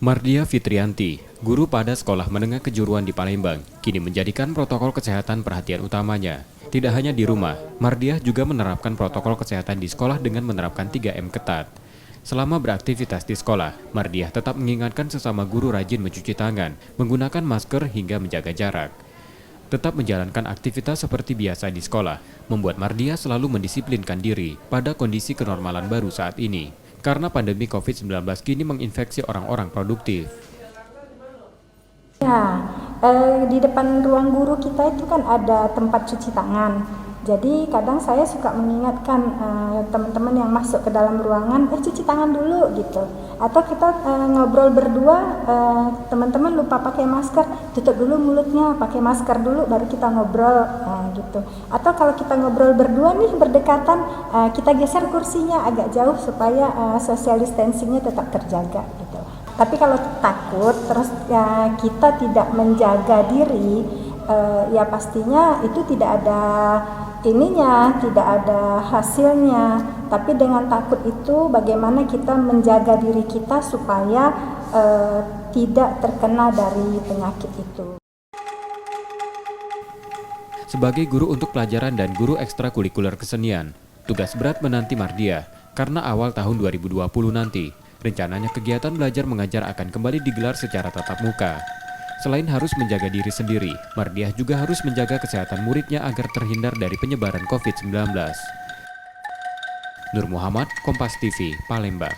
Mardia Fitrianti, guru pada sekolah menengah kejuruan di Palembang, kini menjadikan protokol kesehatan perhatian utamanya. Tidak hanya di rumah, Mardia juga menerapkan protokol kesehatan di sekolah dengan menerapkan 3M ketat. Selama beraktivitas di sekolah, Mardia tetap mengingatkan sesama guru rajin mencuci tangan, menggunakan masker hingga menjaga jarak. Tetap menjalankan aktivitas seperti biasa di sekolah, membuat Mardia selalu mendisiplinkan diri pada kondisi kenormalan baru saat ini. Karena pandemi COVID-19 kini menginfeksi orang-orang produktif. Ya, di depan ruang guru kita itu kan ada tempat cuci tangan. Jadi kadang saya suka mengingatkan teman-teman yang masuk ke dalam ruangan, cuci tangan dulu gitu. Atau kita ngobrol berdua, teman-teman lupa pakai masker, tutup dulu mulutnya, pakai masker dulu, baru kita ngobrol gitu. Atau kalau kita ngobrol berdua nih berdekatan, kita geser kursinya agak jauh supaya social distancing-nya tetap terjaga gitu. Tapi kalau takut terus ya kita tidak menjaga diri, ya pastinya itu tidak ada ininya, tidak ada hasilnya. Tapi dengan takut itu bagaimana kita menjaga diri kita supaya tidak terkena dari penyakit itu. Sebagai guru untuk pelajaran dan guru ekstrakurikuler kesenian, tugas berat menanti Mardia karena awal tahun 2020 nanti, rencananya kegiatan belajar mengajar akan kembali digelar secara tatap muka. Selain harus menjaga diri sendiri, Mardiah juga harus menjaga kesehatan muridnya agar terhindar dari penyebaran COVID-19. Nur Muhammad, Kompas TV, Palembang.